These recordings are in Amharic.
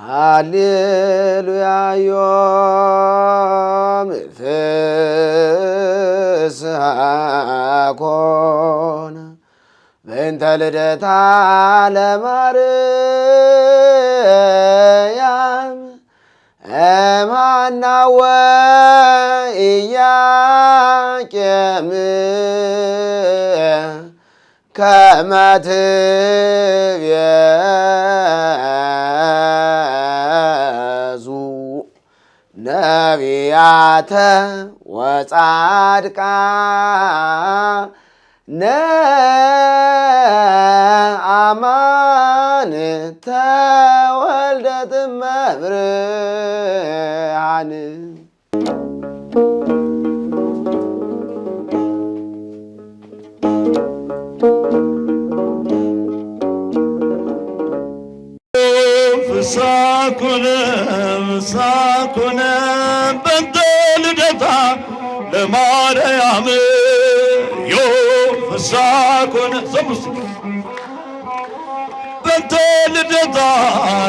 ሃሌሉያ ዮም ፍስሐ ኮነ በእንተ ልደታ ለማርያም እምሃና ወኢያቄም ከመ ትቤዙ ነቢያተ ወጻድቃነ አማን ተወልደት እመብርሃን ሳኩነ በእንተ ልደታ ለማርያም ሳኩነ በእንተ ልደታ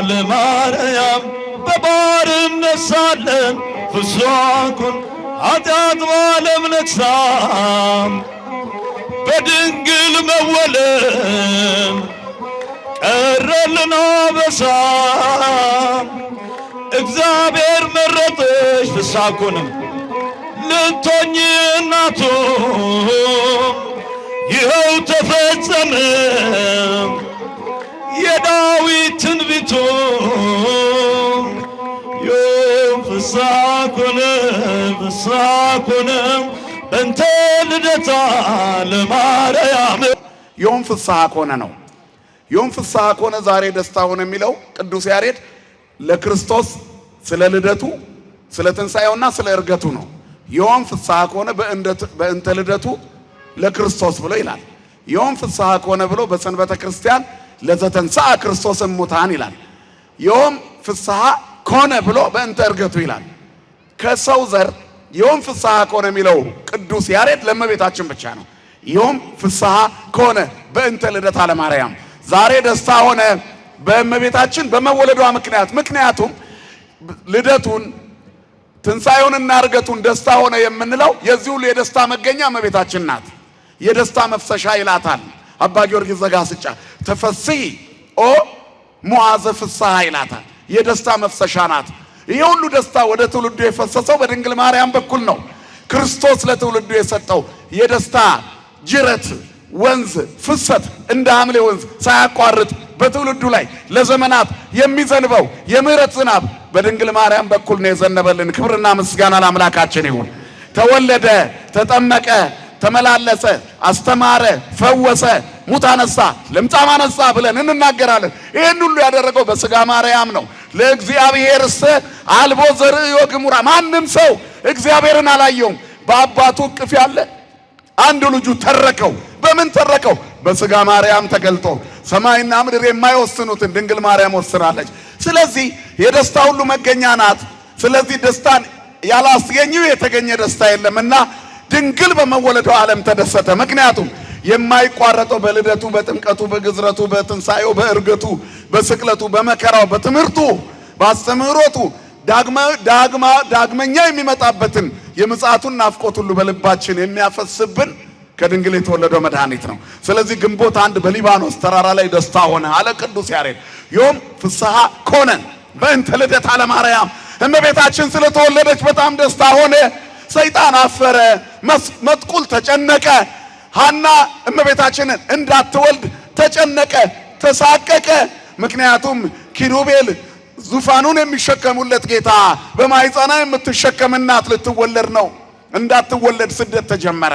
ለማርያም በባርነት ሳለን ፍስሐኩን ኃጢአት በዓለም ነግሣ በድንግል መወለድ ቀረልን አበሳ እግዚአብሔር መረጠሽ ፍስሐኩንም ልትሆኚ እናቱ ይኸው ተፈጸመ የዳዊት ትንቢቱ ዮም ፍስሐኩንም በእንተ ልደታ ለማርያም ዮም ፍስሐኮነ ነው። ዮም ፍስሐኮነ ዛሬ ደስታ ሆነ የሚለው ቅዱስ ያሬድ ለክርስቶስ ስለ ልደቱ ስለ ትንሣኤውና ስለ ዕርገቱ ነው። ዮም ፍስሐኮነ በእንተ ልደቱ ለክርስቶስ ብሎ ይላል። ዮም ፍስሐኮነ ብሎ በሰንበተ ክርስቲያን ለዘተንሥአ ክርስቶስ እሙታን ይላል። ዮም ፍስሐ ኮነ ብሎ በእንተ ዕርገቱ ይላል። ከሰው ዘር ዮም ፍስሐኮነ የሚለው ቅዱስ ያሬድ ለእመቤታችን ብቻ ነው። ዮም ፍስሐ ኮነ በእንተ ልደታ ለማርያም ዛሬ ደስታ ሆነ በእመቤታችን በመወለዷ ምክንያቱም ልደቱን ትንሣኤውንና ዕርገቱን ደስታ ሆነ የምንለው የዚህ ሁሉ የደስታ መገኛ እመቤታችን ናት። የደስታ መፍሰሻ ይላታል አባ ጊዮርጊስ ዘጋስጫ። ተፈሥሒ ኦ ሙዓዘ ፍስሐ ይላታል። የደስታ መፍሰሻ ናት። ይህ ሁሉ ደስታ ወደ ትውልዱ የፈሰሰው በድንግል ማርያም በኩል ነው። ክርስቶስ ለትውልዱ የሰጠው የደስታ ጅረት ወንዝ ፍሰት እንደ ሐምሌ ወንዝ ሳያቋርጥ በትውልዱ ላይ ለዘመናት የሚዘንበው የምሕረት ዝናብ በድንግል ማርያም በኩል ነው የዘነበልን። ክብርና ምስጋና ለአምላካችን ይሁን። ተወለደ፣ ተጠመቀ፣ ተመላለሰ፣ አስተማረ፣ ፈወሰ፣ ሙት አነሳ፣ ለምጻም አነሳ ብለን እንናገራለን። ይህን ሁሉ ያደረገው በሥጋ ማርያም ነው። ለእግዚአብሔርስ አልቦ ዘርእዮ ግሙራ ማንም ሰው እግዚአብሔርን አላየውም። በአባቱ እቅፍ ያለ አንድ ልጁ ተረከው። በምን ተረከው? በሥጋ ማርያም ተገልጦ። ሰማይና ምድር የማይወስኑትን ድንግል ማርያም ወስናለች። ስለዚህ የደስታ ሁሉ መገኛ ናት። ስለዚህ ደስታን ያላስገኘው የተገኘ ደስታ የለምና ድንግል በመወለዷ ዓለም ተደሰተ። ምክንያቱም የማይቋረጠው በልደቱ፣ በጥምቀቱ፣ በግዝረቱ፣ በትንሣኤው፣ በዕርገቱ፣ በስቅለቱ፣ በመከራው፣ በትምህርቱ፣ በአስተምህሮቱ ዳግመኛ የሚመጣበትን የምጽአቱን ናፍቆት ሁሉ በልባችን የሚያፈስብን ከድንግል የተወለደው መድኃኒት ነው። ስለዚህ ግንቦት አንድ በሊባኖስ ተራራ ላይ ደስታ ሆነ አለ ቅዱስ ያሬድ። ዮም ፍስሐ ኮነ በእንተ ልደታ ለማርያም እመቤታችን ስለተወለደች በጣም ደስታ ሆነ። ሰይጣን አፈረ፣ መጥቁል ተጨነቀ። ሐና እመቤታችንን እንዳትወልድ ተጨነቀ፣ ተሳቀቀ። ምክንያቱም ኪሩቤል ዙፋኑን የሚሸከሙለት ጌታ በማኅፀኗ የምትሸከም እናት ልትወለድ ነው። እንዳትወለድ ስደት ተጀመረ።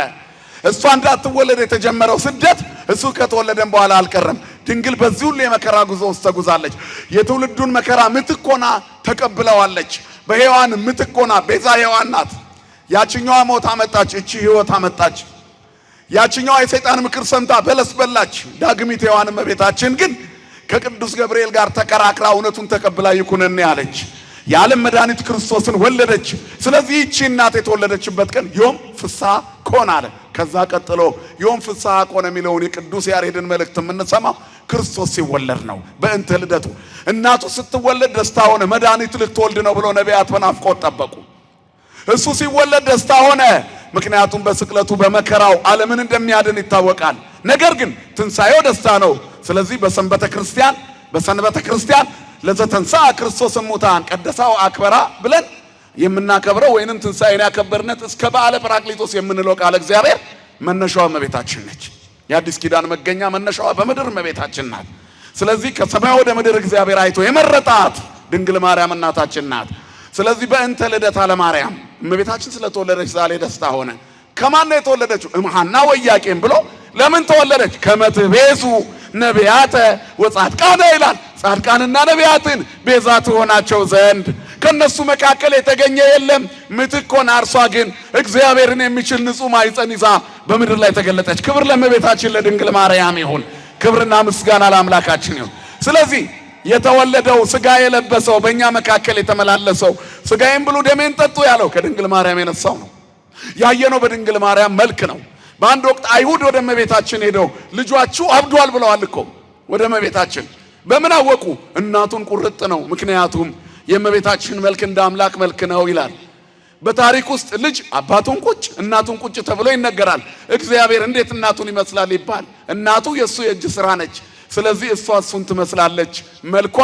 እሷ እንዳትወለድ የተጀመረው ስደት እሱ ከተወለደን በኋላ አልቀረም። ድንግል በዚህ ሁሉ የመከራ ጉዞ ውስጥ ተጉዛለች። የትውልዱን መከራ ምትክ ሆና ተቀብለዋለች። በሔዋን ምትክ ሆና ቤዛ ሔዋን ናት። ያችኛዋ ሞት አመጣች፣ እቺ ሕይወት አመጣች። ያችኛዋ የሰይጣን ምክር ሰምታ በለስ በላች። ዳግሚት ሔዋን እመቤታችን ግን ከቅዱስ ገብርኤል ጋር ተከራክራ እውነቱን ተቀብላ ይኩነኔ አለች። የዓለም መድኃኒት ክርስቶስን ወለደች። ስለዚህ ይቺ እናት የተወለደችበት ቀን ዮም ፍስሐ ኮነ አለ። ከዛ ቀጥሎ ዮም ፍስሐ ኮነ የሚለውን የቅዱስ ያሬድን መልእክት የምንሰማው ክርስቶስ ሲወለድ ነው። በእንተ ልደቱ እናቱ ስትወለድ ደስታ ሆነ። መድኃኒት ልትወልድ ነው ብሎ ነቢያት በናፍቆት ጠበቁ። እሱ ሲወለድ ደስታ ሆነ። ምክንያቱም በስቅለቱ በመከራው ዓለምን እንደሚያድን ይታወቃል። ነገር ግን ትንሣኤው ደስታ ነው። ስለዚህ በሰንበተ ክርስቲያን ለዘተንሥአ ክርስቶስ እሙታን ቀደሳው አክበራ ብለን የምናከብረው ወይንም ትንሣኤን ያከበርነት እስከ በዓለ ጰራቅሊጦስ የምንለው ቃለ እግዚአብሔር መነሻዋ እመቤታችን ነች። የአዲስ ኪዳን መገኛ መነሻዋ በምድር እመቤታችን ናት። ስለዚህ ከሰማይ ወደ ምድር እግዚአብሔር አይቶ የመረጣት ድንግል ማርያም እናታችን ናት። ስለዚህ በእንተ ልደታ ለማርያም እመቤታችን ስለተወለደች ዛሬ ደስታ ሆነ። ከማን ነው የተወለደችው? እምሃና ወኢያቄም ብሎ ለምን ተወለደች? ከመትቤዙ ነቢያተ ወጻድቃነ ይላል። ጻድቃንና ነቢያትን ቤዛ ትሆናቸው ዘንድ ከነሱ መካከል የተገኘ የለም። ምትክ ሆና እርሷ ግን እግዚአብሔርን የሚችል ንጹሕ ማኅፀን ይዛ በምድር ላይ ተገለጠች። ክብር ለእመቤታችን ለድንግል ማርያም ይሁን። ክብርና ምስጋና ለአምላካችን ይሁን። ስለዚህ የተወለደው ሥጋ የለበሰው በእኛ መካከል የተመላለሰው ሥጋዬን ብሉ ደሜን ጠጡ ያለው ከድንግል ማርያም የነሳው ነው። ያየነው በድንግል ማርያም መልክ ነው። በአንድ ወቅት አይሁድ ወደ እመቤታችን ሄደው ልጇችሁ አብዷል ብለዋል እኮ ወደ እመቤታችን። በምን አወቁ? እናቱን ቁርጥ ነው። ምክንያቱም የእመቤታችን መልክ እንደ አምላክ መልክ ነው ይላል። በታሪክ ውስጥ ልጅ አባቱን ቁጭ እናቱን ቁጭ ተብሎ ይነገራል። እግዚአብሔር እንዴት እናቱን ይመስላል ይባል። እናቱ የእሱ የእጅ ሥራ ነች። ስለዚህ እሷ እሱን ትመስላለች፣ መልኳ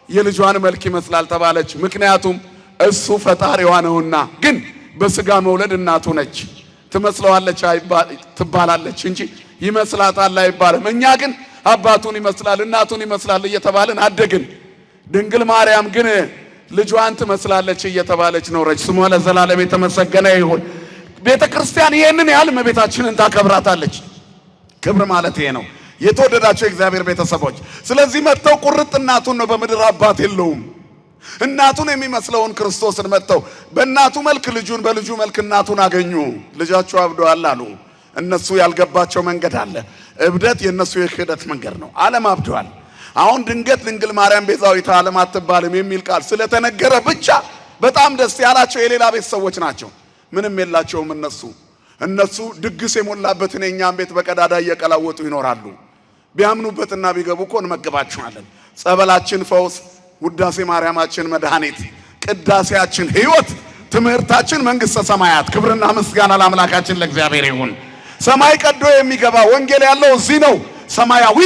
የልጇን መልክ ይመስላል ተባለች። ምክንያቱም እሱ ፈጣሪዋ ነውና። ግን በሥጋ መውለድ እናቱ ነች። ትመስለዋለች ትባላለች እንጂ ይመስላታል አይባልም። እኛ ግን አባቱን ይመስላል እናቱን ይመስላል እየተባልን አደግን። ድንግል ማርያም ግን ልጇን ትመስላለች እየተባለች ኖረች። ስሟ ለዘላለም የተመሰገነ ይሁን። ቤተ ክርስቲያን ይህንን ያህል እመቤታችንን ታከብራታለች። ክብር ማለት ይሄ ነው። የተወደዳቸው የእግዚአብሔር ቤተሰቦች፣ ስለዚህ መጥተው ቁርጥ እናቱን ነው። በምድር አባት የለውም። እናቱን የሚመስለውን ክርስቶስን መጥተው በእናቱ መልክ ልጁን፣ በልጁ መልክ እናቱን አገኙ። ልጃቸው አብደዋል አሉ። እነሱ ያልገባቸው መንገድ አለ። እብደት የእነሱ የክህደት መንገድ ነው። ዓለም አብደዋል። አሁን ድንገት ድንግል ማርያም ቤዛዊተ ዓለም አትባልም የሚል ቃል ስለተነገረ ብቻ በጣም ደስ ያላቸው የሌላ ቤት ሰዎች ናቸው። ምንም የላቸውም እነሱ ድግስ የሞላበትን የእኛን ቤት በቀዳዳ እየቀላወጡ ይኖራሉ። ቢያምኑበትና ቢገቡ እኮ እንመግባቸዋለን። ጸበላችን ፈውስ፣ ውዳሴ ማርያማችን መድኃኒት፣ ቅዳሴያችን ሕይወት፣ ትምህርታችን መንግሥተ ሰማያት። ክብርና ምስጋና ለአምላካችን ለእግዚአብሔር ይሁን። ሰማይ ቀዶ የሚገባ ወንጌል ያለው እዚህ ነው። ሰማያዊ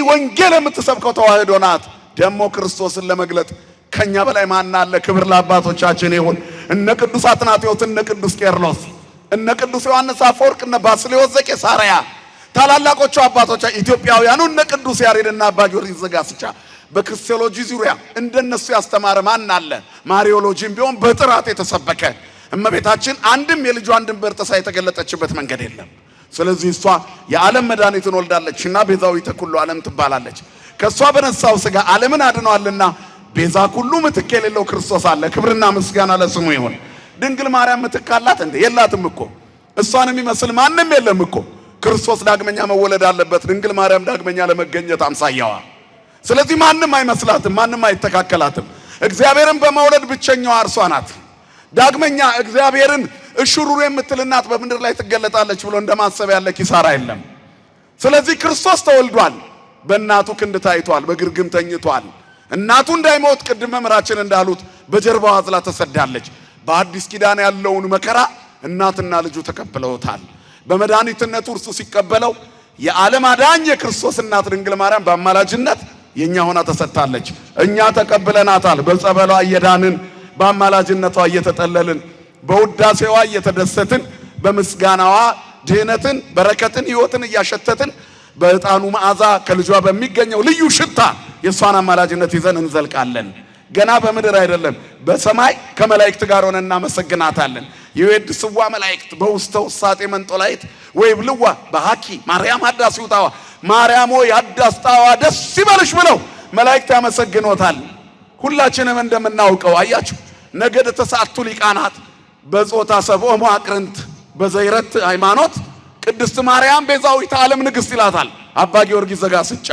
ወንጌል የምትሰብከው ተዋህዶ ናት። ደግሞ ክርስቶስን ለመግለጥ ከኛ በላይ ማን አለ? ክብር ለአባቶቻችን ይሁን። እነ ቅዱስ አትናቴዎስ፣ እነ ቅዱስ ቄርሎስ፣ እነ ቅዱስ ዮሐንስ አፈወርቅ፣ እነ ባስልዮስ ዘቄሳርያ ታላላቆቹ አባቶች ኢትዮጵያውያኑ እነ ቅዱስ ያሬድና አባ ጊዮርጊስ ዘጋስጫ በክርስቶሎጂ ዙሪያ እንደነሱ ያስተማረ ማን አለ? ማሪዮሎጂም ቢሆን በጥራት የተሰበከ እመቤታችን አንድም የልጇን ድንበር ጥሳ የተገለጠችበት መንገድ የለም። ስለዚህ እሷ የዓለም መድኃኒትን ወልዳለችና ቤዛዊተ ኩሉ ዓለም ትባላለች። ከእሷ በነሳው ሥጋ ዓለምን አድኗልና ቤዛ ኩሉ ምትክ የሌለው ክርስቶስ አለ። ክብርና ምስጋና ለስሙ ይሁን። ድንግል ማርያም ምትክ አላት እንዴ? የላትም እኮ። እሷን የሚመስል ማንም የለም እኮ። ክርስቶስ ዳግመኛ መወለድ አለበት። ድንግል ማርያም ዳግመኛ ለመገኘት አምሳያዋ። ስለዚህ ማንም አይመስላትም፣ ማንም አይተካከላትም። እግዚአብሔርን በመውለድ ብቸኛዋ እርሷ ናት። ዳግመኛ እግዚአብሔርን እሽሩሩ የምትል እናት በምድር ላይ ትገለጣለች ብሎ እንደማሰብ ያለ ኪሳራ የለም። ስለዚህ ክርስቶስ ተወልዷል። በእናቱ ክንድ ታይቷል፣ በግርግም ተኝቷል። እናቱ እንዳይሞት ቅድም መምህራችን እንዳሉት በጀርባዋ አዝላ ተሰዳለች። በአዲስ ኪዳን ያለውን መከራ እናትና ልጁ ተቀብለውታል። በመድኃኒትነቱ እርሱ ሲቀበለው የዓለም አዳኝ የክርስቶስ እናት ድንግል ማርያም በአማላጅነት የኛ ሆና ተሰጥታለች። እኛ ተቀብለናታል። በጸበሏ እየዳንን፣ በአማላጅነቷ እየተጠለልን፣ በውዳሴዋ እየተደሰትን፣ በምስጋናዋ ድህነትን፣ በረከትን፣ ሕይወትን እያሸተትን በዕጣኑ መዓዛ ከልጇ በሚገኘው ልዩ ሽታ የእሷን አማላጅነት ይዘን እንዘልቃለን። ገና በምድር አይደለም በሰማይ ከመላእክት ጋር ሆነን እናመሰግናታለን። የወድስዋ መላእክት በውስተ ውሳጤ መንጦላይት ወይ ብልዋ በሐኪ ማርያም አዳስ ይውጣዋ ማርያም ሆይ አዳስጣዋ ደስ ይበልሽ ብለው መላእክት ያመሰግኖታል። ሁላችንም እንደምናውቀው አያችሁ ነገደ ተስዓቱ ሊቃናት በጾታ ሰብኦ አቅርንት በዘይረት ሃይማኖት ቅድስት ማርያም ቤዛዊተ ዓለም ንግሥት ይላታል አባ ጊዮርጊስ ዘጋስጫ።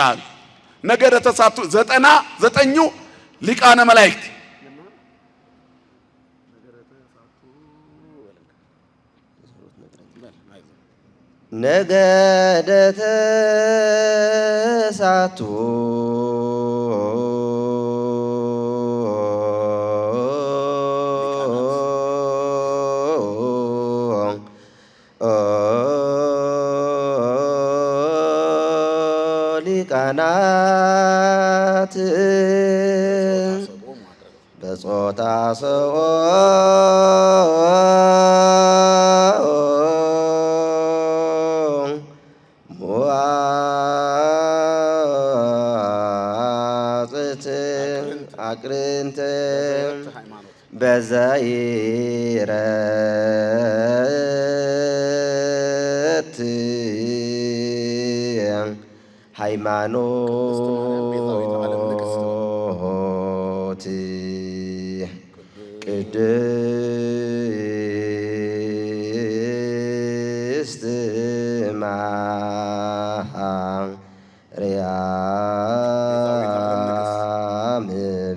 ነገደ ተስዓቱ 99 ሊቃነ መላእክት ነገደ ተሳቱ ሊቃናት በጾታ መዋጽት አቅርንት በዘይረት ሃይማኖት ቅድስት ማርያም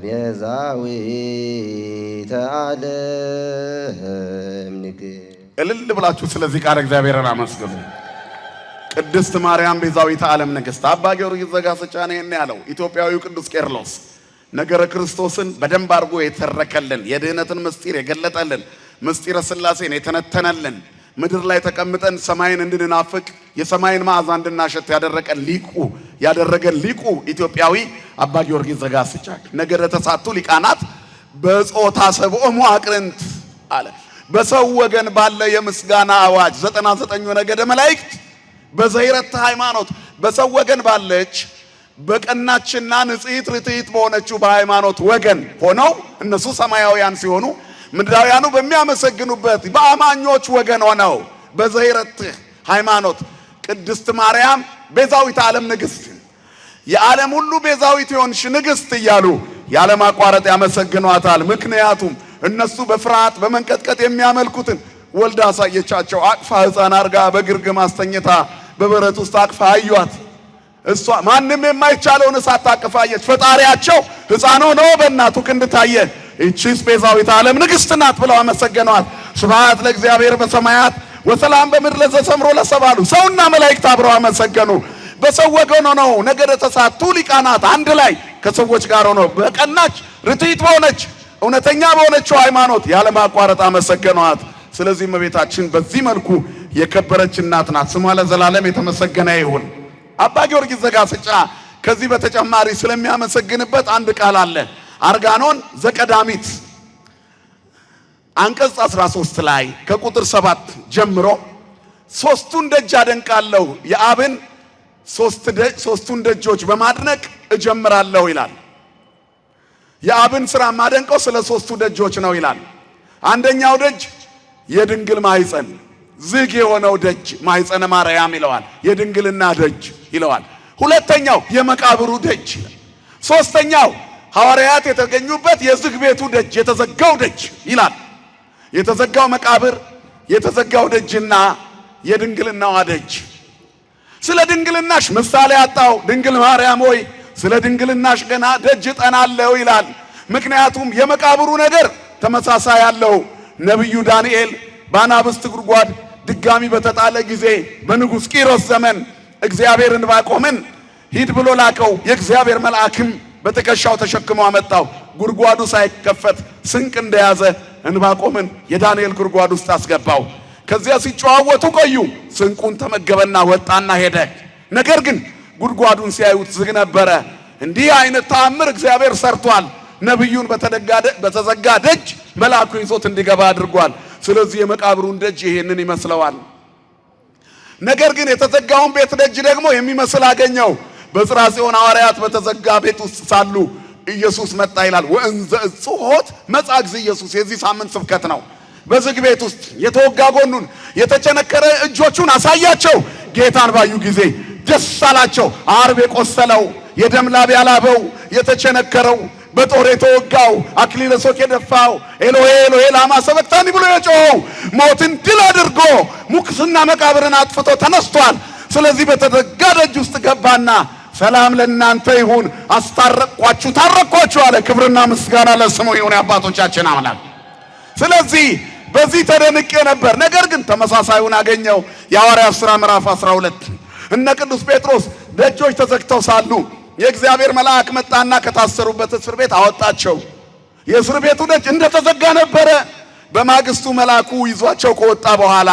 ቤዛዊተ ዓለም ንግሥት። እልል ብላችሁ ስለዚህ ቃል እግዚአብሔርን አመስግኑ። ቅድስት ማርያም ቤዛዊተ ዓለም ንግሥት። አባ ጊዮርጊስ ዘጋስጫ ነው ያለው። ኢትዮጵያዊው ቅዱስ ቄርሎስ ነገረ ክርስቶስን በደንብ አድርጎ የተረከልን፣ የድህነትን ምስጢር የገለጠልን፣ ምስጢረ ሥላሴን የተነተነልን፣ ምድር ላይ ተቀምጠን ሰማይን እንድንናፍቅ የሰማይን መዓዛ እንድናሸት ያደረገን ሊቁ ኢትዮጵያዊ አባ ጊዮርጊስ ዘጋስጫ ነገረ ተሳቱ ሊቃናት በጾታ ሰብኦሙ አቅርንት አለ። በሰው ወገን ባለ የምስጋና አዋጅ 99 ነገደ መላእክት በዘይረት ሃይማኖት በሰው ወገን ባለች በቀናችና ንጽሕት ርትዕት በሆነችው በሃይማኖት ወገን ሆነው እነሱ ሰማያውያን ሲሆኑ ምድራውያኑ በሚያመሰግኑበት በአማኞች ወገን ሆነው በዘይረት ሃይማኖት ቅድስት ማርያም ቤዛዊተ ዓለም ንግሥት የዓለም ሁሉ ቤዛዊት የሆንሽ ንግሥት እያሉ ያለማቋረጥ ያመሰግኗታል። ምክንያቱም እነሱ በፍርሃት በመንቀጥቀጥ የሚያመልኩትን ወልዳ አሳየቻቸው። አቅፋ ሕፃን አርጋ በግርግም አስተኝታ በበረት ውስጥ አቅፋ አዩአት። እሷ ማንም የማይቻለውን እሳት ታቅፋየች። ፈጣሪያቸው ሕፃን ሆኖ በእናቱ ክንድ ታየ። እቺስ ቤዛዊተ ዓለም ንግሥት ናት ብለው አመሰገኗት። ስብሐት ለእግዚአብሔር በሰማያት ወሰላም በምድር ለዘሰምሮ ለሰባሉ። ሰውና መላእክት አብረው አመሰገኑ። በሰው ወገን ሆነው ነገደ ተሳቱ ሊቃናት አንድ ላይ ከሰዎች ጋር ሆነው በቀናች ርትዕት በሆነች እውነተኛ በሆነችው ሃይማኖት ያለማቋረጥ አመሰገኗት። ስለዚህ እመቤታችን በዚህ መልኩ የከበረች እናት ናት። ስሟ ለዘላለም የተመሰገነ ይሁን። አባ ጊዮርጊስ ዘጋስጫ ከዚህ በተጨማሪ ስለሚያመሰግንበት አንድ ቃል አለ። አርጋኖን ዘቀዳሚት አንቀጽ 13 ላይ ከቁጥር 7 ጀምሮ ሶስቱን ደጅ አደንቃለሁ፣ የአብን ሶስቱን ደጆች በማድነቅ እጀምራለሁ ይላል። የአብን ስራ ማደንቀው ስለ ሶስቱ ደጆች ነው ይላል። አንደኛው ደጅ የድንግል ማኅፀን ዝግ የሆነው ደጅ ማኅፀነ ማርያም ይለዋል። የድንግልና ደጅ ይለዋል። ሁለተኛው የመቃብሩ ደጅ፣ ሶስተኛው ሐዋርያት የተገኙበት የዝግ ቤቱ ደጅ የተዘጋው ደጅ ይላል። የተዘጋው መቃብር፣ የተዘጋው ደጅና የድንግልናዋ ደጅ። ስለ ድንግልናሽ ምሳሌ አጣው። ድንግል ማርያም ሆይ ስለ ድንግልናሽ ገና ደጅ እጠናለሁ ይላል። ምክንያቱም የመቃብሩ ነገር ተመሳሳይ ያለው ነቢዩ ዳንኤል በአናብስት ጉድጓድ ድጋሚ በተጣለ ጊዜ በንጉሥ ቂሮስ ዘመን እግዚአብሔር ዕንባቆምን ሂድ ብሎ ላከው። የእግዚአብሔር መልአክም በትከሻው ተሸክሞ አመጣው። ጉድጓዱ ሳይከፈት ስንቅ እንደያዘ ዕንባቆምን የዳንኤል ጉድጓድ ውስጥ አስገባው። ከዚያ ሲጨዋወቱ ቆዩ። ስንቁን ተመገበና ወጣና ሄደ። ነገር ግን ጉድጓዱን ሲያዩት ዝግ ነበረ። እንዲህ አይነት ተአምር እግዚአብሔር ሰርቷል። ነቢዩን በተዘጋ ደጅ መልአኩ ይዞት እንዲገባ አድርጓል። ስለዚህ የመቃብሩን ደጅ ይሄንን ይመስለዋል። ነገር ግን የተዘጋውን ቤት ደጅ ደግሞ የሚመስል አገኘው። በጽርሐ ጽዮን ሐዋርያት በተዘጋ ቤት ውስጥ ሳሉ ኢየሱስ መጣ ይላል። ወእንዘ እጽሖት መጻ እግዚእ ኢየሱስ የዚህ ሳምንት ስብከት ነው። በዝግ ቤት ውስጥ የተወጋ ጎኑን የተቸነከረ እጆቹን አሳያቸው። ጌታን ባዩ ጊዜ ደስ አላቸው። ዓርብ የቆሰለው የደም ላብ ያላበው የተቸነከረው በጦር የተወጋው አክሊለ ሦክ የደፋው ኤሎሄ ኤሎሄ ላማ ሰበቅታኒ ብሎ የጮኸው ሞትን ድል አድርጎ ሙክስና መቃብርን አጥፍቶ ተነስቷል። ስለዚህ በተዘጋ ደጅ ውስጥ ገባና ሰላም ለእናንተ ይሁን፣ አስታረቅኳችሁ፣ ታረቅኳችሁ አለ። ክብርና ምስጋና ለስሙ ይሁን የአባቶቻችን አምላክ። ስለዚህ በዚህ ተደንቄ ነበር። ነገር ግን ተመሳሳዩን አገኘው። የሐዋርያት ሥራ ምዕራፍ 12 እነ ቅዱስ ጴጥሮስ ደጆች ተዘግተው ሳሉ የእግዚአብሔር መልአክ መጣና ከታሰሩበት እስር ቤት አወጣቸው። የእስር ቤቱ ደጅ እንደተዘጋ ነበረ። በማግስቱ መልአኩ ይዟቸው ከወጣ በኋላ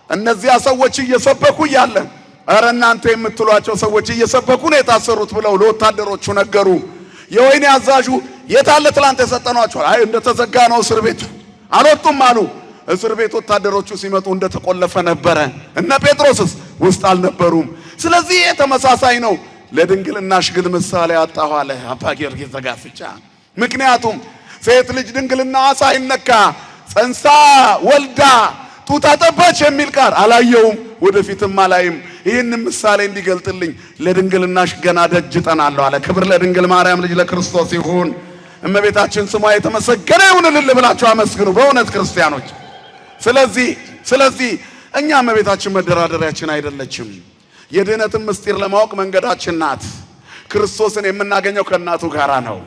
እነዚያ ሰዎች እየሰበኩ እያለ ኧረ እናንተ የምትሏቸው ሰዎች እየሰበኩ ነው የታሰሩት ብለው ለወታደሮቹ ነገሩ። የወህኒ አዛዡ የታለ ትላንት የሰጠኗቸው? አይ እንደተዘጋ ነው እስር ቤቱ፣ አልወጡም አሉ። እስር ቤት ወታደሮቹ ሲመጡ እንደተቆለፈ ነበረ። እነ ጴጥሮስስ ውስጥ አልነበሩም። ስለዚህ ተመሳሳይ ነው። ለድንግልናሽ ግን ምሳሌ አጣሁ አለ አባ ጊዮርጊስ ዘጋስጫ። ምክንያቱም ሴት ልጅ ድንግልናዋ ሳይነካ ጸንሳ ወልዳ ጡት አጠባች የሚል ቃል አላየውም፣ ወደፊትም አላይም። ይህን ምሳሌ እንዲገልጥልኝ ለድንግልናሽ ገና ደጅ እጠናለሁ አለ። ክብር ለድንግል ማርያም ልጅ ለክርስቶስ ይሁን። እመቤታችን ስሟ የተመሰገነ ይሁን። እልል ብላችሁ አመስግኑ በእውነት ክርስቲያኖች። ስለዚህ እኛ እመቤታችን መደራደሪያችን አይደለችም። የድህነትን ምስጢር ለማወቅ መንገዳችን ናት። ክርስቶስን የምናገኘው ከእናቱ ጋር ነው።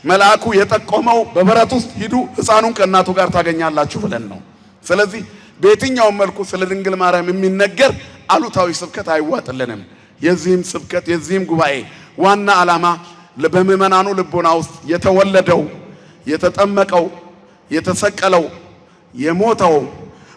መልአኩ የጠቆመው በበረት ውስጥ ሂዱ ሕፃኑን ከእናቱ ጋር ታገኛላችሁ ብለን ነው። ስለዚህ በየትኛውም መልኩ ስለ ድንግል ማርያም የሚነገር አሉታዊ ስብከት አይዋጥልንም። የዚህም ስብከት የዚህም ጉባኤ ዋና ዓላማ በምእመናኑ ልቦና ውስጥ የተወለደው፣ የተጠመቀው፣ የተሰቀለው፣ የሞተው፣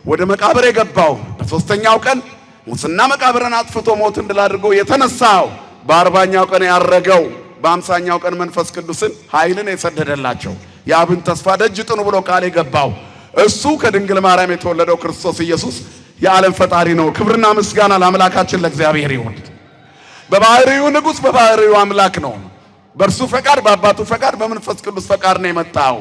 ወደ መቃብር የገባው፣ በሦስተኛው ቀን ሙስና መቃብርን አጥፍቶ ሞትን ድል አድርጎ የተነሳው፣ በ40ኛው ቀን ያረገው፣ በ50ኛው ቀን መንፈስ ቅዱስን ኃይልን የሰደደላቸው፣ የአብን ተስፋ ደጅ ጥኑ ብሎ ቃል የገባው እሱ ከድንግል ማርያም የተወለደው ክርስቶስ ኢየሱስ የዓለም ፈጣሪ ነው። ክብርና ምስጋና ለአምላካችን ለእግዚአብሔር ይሁን። በባህሪው ንጉሥ፣ በባህሪው አምላክ ነው። በእርሱ ፈቃድ፣ በአባቱ ፈቃድ፣ በመንፈስ ቅዱስ ፈቃድ ነው የመጣው።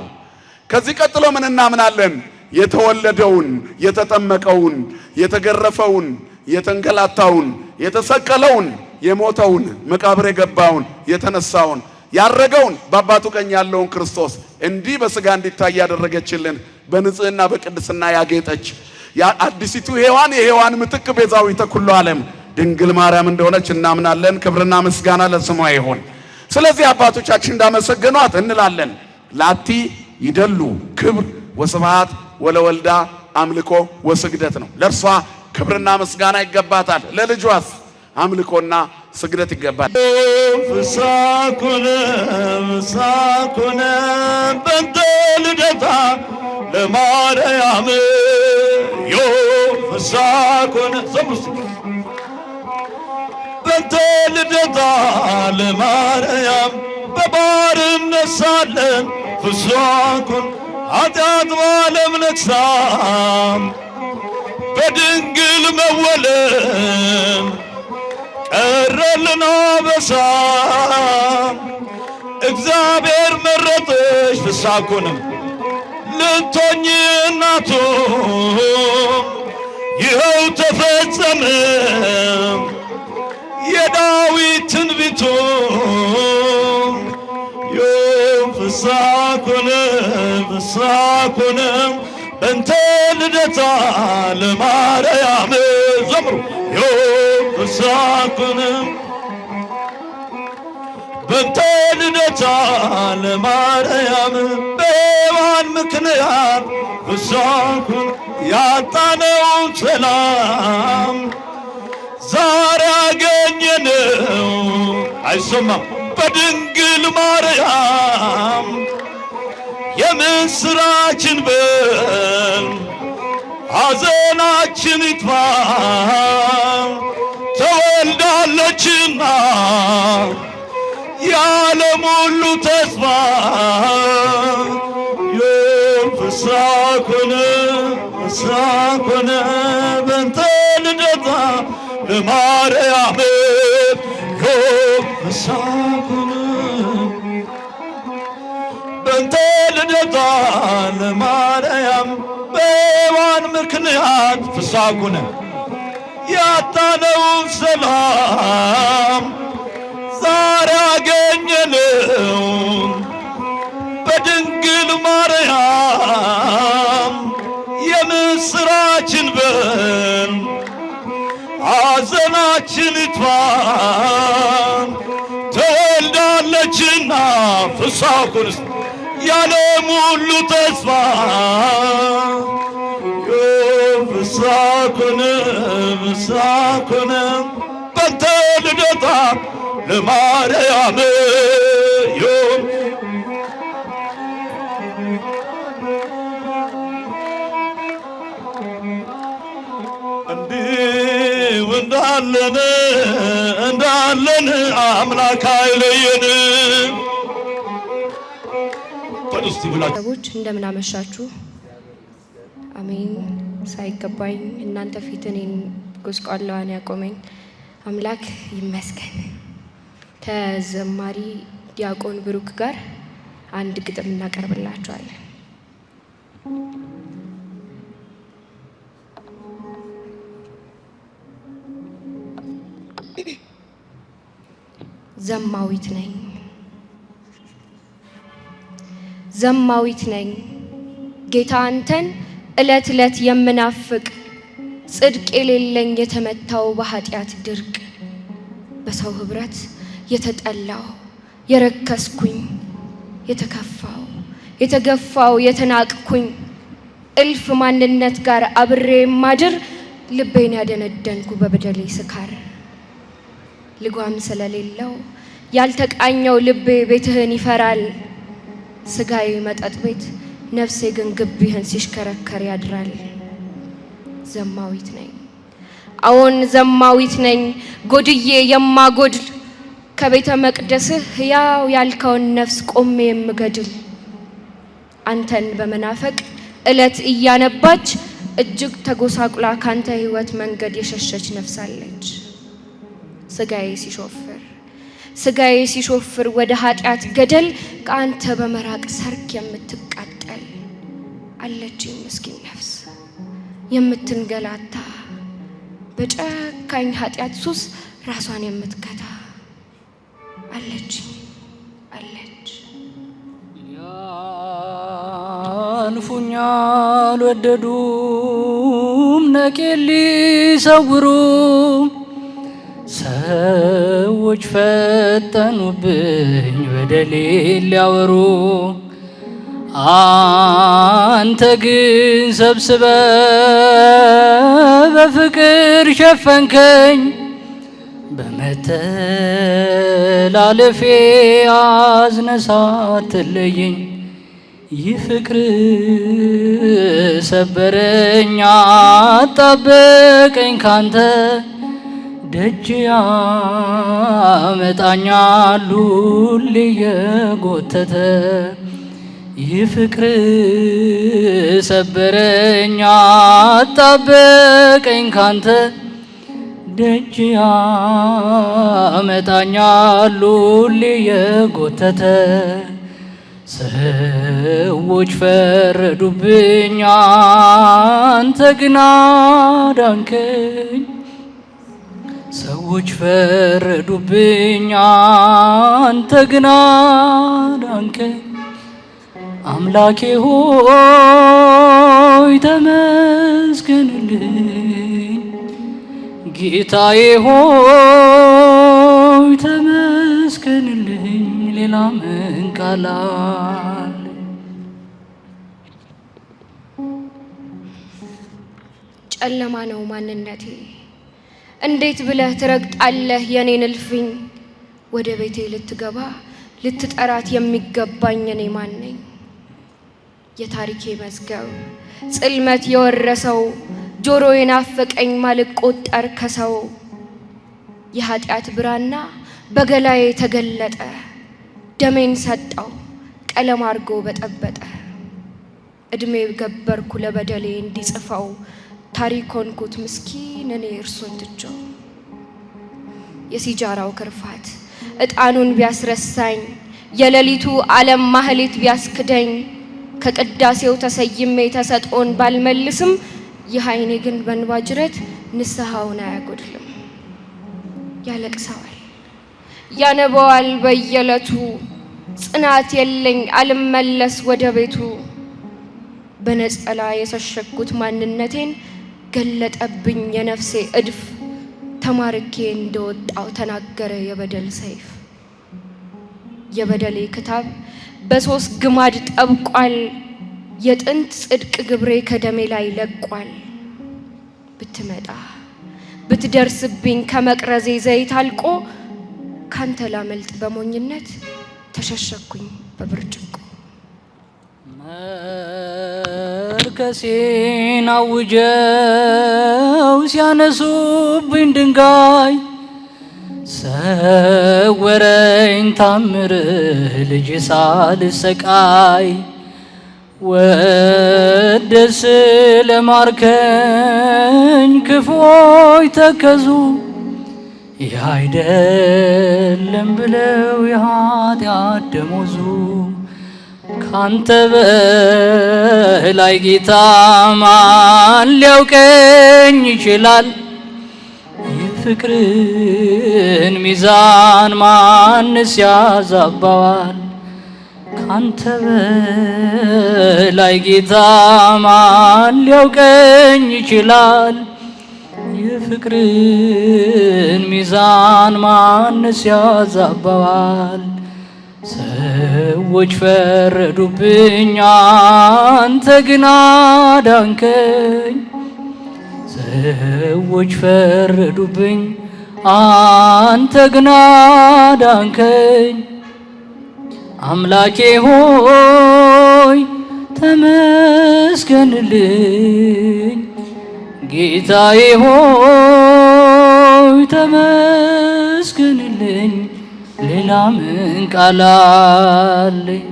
ከዚህ ቀጥሎ ምን እናምናለን? የተወለደውን፣ የተጠመቀውን፣ የተገረፈውን፣ የተንገላታውን፣ የተሰቀለውን፣ የሞተውን፣ መቃብር የገባውን፣ የተነሳውን፣ ያረገውን፣ በአባቱ ቀኝ ያለውን ክርስቶስ እንዲህ በሥጋ እንዲታይ ያደረገችልን በንጽህና በቅድስና ያጌጠች አዲሲቱ ሔዋን የሔዋን ምትክ ቤዛዊተ ኩሉ ዓለም ድንግል ማርያም እንደሆነች እናምናለን። ክብርና ምስጋና ለስሟ ይሁን። ስለዚህ አባቶቻችን እንዳመሰገኗት እንላለን። ላቲ ይደሉ ክብር ወስብሐት ወለወልዳ አምልኮ ወስግደት ነው። ለእርሷ ክብርና ምስጋና ይገባታል፣ ለልጇስ አምልኮና ስግደት ይገባል። ፍሳኩነ በእንተ ልደታ ለማርያም ዮ ፍሳኩነ በእንተ ልደታ ለማርያም በባርነት ሳለን ፍሳኩን ኃጢአት በዓለም ነግሣ በድንግል መወለድ ቀረልን አበሳ እግዚአብሔር መረጠሽ ፍሳኩንም ልትሆኚ እናቱ ይኸው ተፈጸመ የዳዊት ትንቢቱ ዮም ፍሳኩነ በእንተ ልደታ ለማርያም ዘምሩ ዮም ፍሳኩነ በእንተ ልደታ ለማርያም በሔዋን ምክንያት ፍሳኩን ያጣነውን ሰላም ዛሬ አገኘነው። አይሰማም በድንግል ማርያም የምስራችን በል ሐዘናችን ይጥፋ ተወልዳለችና የዓለም ሁሉ ተስፋ ዮም ፍሳኩነ በእንተ ልደታ ለማርያም ዮም ፍሳኩነ በእንተ ልደታ ለማርያም በሔዋን ምክንያት ፍሳኩነ ያጣነውን ሰላም ዛሬ አገኘነው በድንግል ማርያም የምስራችን በል ሐዘናችን ይጥፋ ተወልዳለችና ፍሳኩን የዓለም ሁሉ ተስፋ ምሳኮነ በንተ ልደታ ለማርያም ዮም እንዲሁ እንዳለን አምላክ አይለየን። ሰዎች እንደምን አመሻችሁ። አሜን። ሳይገባኝ እናንተ ፊት እኔን ጎስቋላዋን ያቆመኝ አምላክ ይመስገን። ከዘማሪ ዲያቆን ብሩክ ጋር አንድ ግጥም እናቀርብላችኋለን። ዘማዊት ነኝ ጌታ አንተን እለት እለት የምናፍቅ ጽድቅ የሌለኝ የተመታው በኃጢአት ድርቅ በሰው ህብረት የተጠላው የረከስኩኝ የተከፋው የተገፋው የተናቅኩኝ እልፍ ማንነት ጋር አብሬ ማድር ልቤን ያደነደንኩ በበደሌ ስካር ልጓም ስለሌለው ያልተቃኘው ልቤ ቤትህን ይፈራል። ስጋዬ መጠጥ ቤት ነፍሴ ግን ግቢህን ሲሽከረከር ያድራል። ዘማዊት ነኝ አዎን ዘማዊት ነኝ ጎድዬ የማጎድል ከቤተ መቅደስህ ሕያው ያልከውን ነፍስ ቆሜ የምገድል አንተን በመናፈቅ እለት እያነባች እጅግ ተጎሳቁላ ካንተ ሕይወት መንገድ የሸሸች ነፍሳለች። ስጋዬ ሲሾፍር ወደ ኃጢአት ገደል ከአንተ በመራቅ ሰርክ የምትቃጠል አለችኝ ምስኪን ነፍስ የምትንገላታ በጨካኝ ኃጢአት ሱስ ራሷን የምትከታ አለች ያልፉኛል ወደዱም ነቄን ሊሰውሩ ሰዎች ፈጠኑብኝ በደሌን ሊያወሩ አንተ ግን ሰብስበ በፍቅር ሸፈንከኝ በመተላለፌ አዝነህ ሳትለየኝ ይህ ፍቅር ሰበረኝ አጣበቀኝ ካንተ ደጅ ያመጣኛል ሁሌ የጎተተ ይህ ፍቅር ሰበረኝ አጣበቀኝ ካንተ ደጅ ያመጣኛል ሁሌ የጎተተ ሰዎች ፈረዱብኝ አንተ ግን አዳንከኝ ሰዎች ፈረዱብኝ አንተ ግን አዳንከኝ አምላኬ ሆይ ተመስገንልኝ ጌታዬ ሆይ ተመስገንልኝ ሌላ ምን ቃል አለኝ? ጨለማ ነው ማንነቴ እንዴት ብለህ ትረግጣለህ የኔን እልፍኝ ወደ ቤቴ ልትገባ ልትጠራት የሚገባኝ እኔ ማን ነኝ? የታሪኬ መዝገብ ጽልመት የወረሰው ጆሮ የናፈቀኝ ማልቆጠር ከሰው የኃጢአት ብራና በገላዬ ተገለጠ ደሜን ሰጠው ቀለም አርጎ በጠበጠ እድሜ ገበርኩ ለበደሌ እንዲጽፈው ታሪክ ሆንኩት ምስኪን እኔ እርሱን ትቼው የሲጃራው ክርፋት እጣኑን ቢያስረሳኝ የሌሊቱ ዓለም ማህሌት ቢያስክደኝ ከቅዳሴው ተሰይሜ ተሰጥኦን ባልመልስም የኃይኔ ግን በእንባ ጅረት ንስሐውን አያጎድልም። ያለቅሰዋል ያነባዋል በየዕለቱ ጽናት የለኝ አልመለስ ወደ ቤቱ በነጸላ የሰሸኩት ማንነቴን ገለጠብኝ የነፍሴ እድፍ ተማርኬ እንደወጣው ተናገረ የበደል ሰይፍ የበደሌ ክታብ በሶስት ግማድ ጠብቋል የጥንት ጽድቅ ግብሬ ከደሜ ላይ ለቋል ብትመጣ ብትደርስብኝ ከመቅረዜ ዘይት አልቆ ካንተ ላመልጥ በሞኝነት ተሸሸኩኝ በብርጭቆ። መርከሴን አውጀው ሲያነሱብኝ ድንጋይ ሰወረኝ ታምርህ ልጅ ሳልሰቃይ ወደስ ለማርከኝ ክፎች ተከዙ ያይደለም ብለው የኃጢአት ደሞዙ ካንተ በላይ ጌታ ማን ሊያውቀኝ ይችላል? የፍቅርን ሚዛን ማንስ ያዛባዋል? ካንተ በላይ ጌታ ማን ሊያውቀኝ ይችላል? የፍቅርን ሚዛን ማንስ ያዛባዋል? ሰዎች ፈረዱብኝ አንተ ግን አዳንከኝ። ሰዎች ፈረዱብኝ አንተ ግን አዳንከኝ። አምላኬ ሆይ ተመስገንልኝ። ጌታዬ ሆይ ተመስገንልኝ። ሌላ ምን ቃል አለኝ?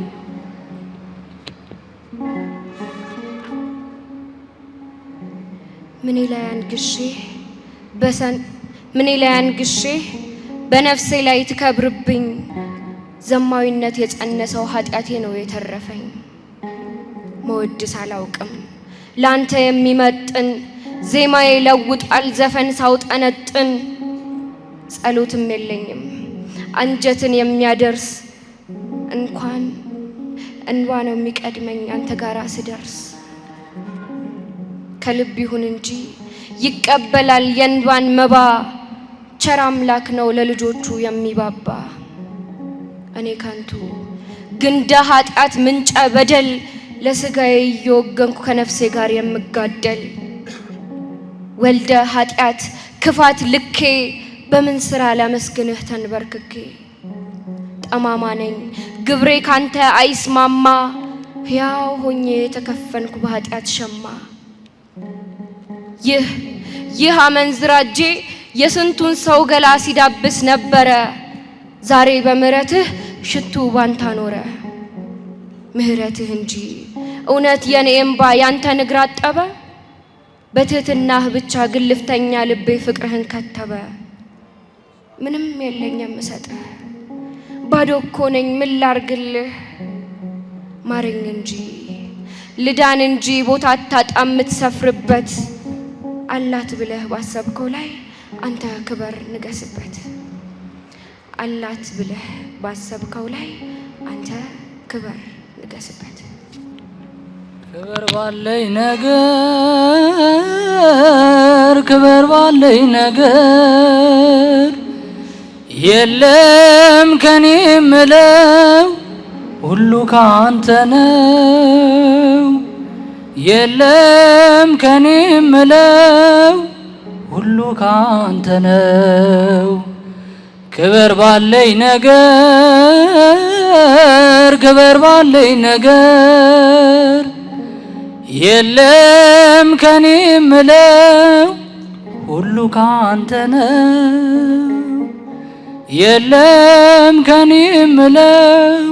ምኔ ላይ አንግሼ በነፍሴ ላይ ትከብርብኝ። ዘማዊነት የጸነሰው ኃጢአቴ ነው የተረፈኝ። መወድስ አላውቅም ላንተ የሚመጥን ዜማዬ ለውጣል ዘፈን ሳውጠነጥን። ጸሎትም የለኝም አንጀትን የሚያደርስ እንኳን እንባ ነው የሚቀድመኝ አንተ ጋራ ስደርስ። ከልብ ይሁን እንጂ ይቀበላል የእንባን መባ። ቸር አምላክ ነው ለልጆቹ የሚባባ። እኔ ካንቱ ግንደ ኃጢአት ምንጨ በደል ለስጋዬ እየወገንኩ ከነፍሴ ጋር የምጋደል። ወልደ ኃጢአት ክፋት ልኬ በምን ስራ ላመስግንህ ተንበርክኬ። ጠማማ ነኝ ግብሬ ካንተ አይስማማ ሕያው ሆኜ የተከፈንኩ በኃጢአት ሸማ። ይህ አመንዝራ እጄ የስንቱን ሰው ገላ ሲዳብስ ነበረ። ዛሬ በምህረትህ ሽቱ ባንታ ኖረ። ምህረትህ እንጂ እውነት የኔ እምባ ያንተን እግር አጠበ። በትህትናህ ብቻ ግልፍተኛ ልቤ ፍቅርህን ከተበ። ምንም የለኝም እሰጥህ ባዶ እኮ ነኝ ምን ላርግልህ። ማረኝ እንጂ ልዳን እንጂ ቦታ አታጣም የምትሰፍርበት። አላት ብለህ ባሰብከው ላይ አንተ ክበር ንገስበት። አላት ብለህ ባሰብከው ላይ አንተ ክበር ንገስበት። ክበር ባለኝ ነገር ክበር ባለኝ ነገር የለም ከኔ ምለው ሁሉ ካንተ ነው። የለም ከኔ ምለው ሁሉ ካንተ ነው። ክበር ባለኝ ነገር ክበር ባለኝ ነገር የለም ከኔ ምለው ሁሉ ካንተ ነው። የለም ከኔ ምለው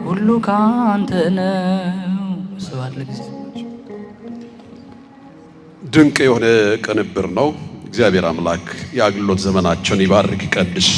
ሁሉ ካንተ ነው። ስብሐት ለእግዚአብሔር። ድንቅ የሆነ ቅንብር ነው። እግዚአብሔር አምላክ የአገልግሎት ዘመናቸውን ይባርክ ይቀድስ።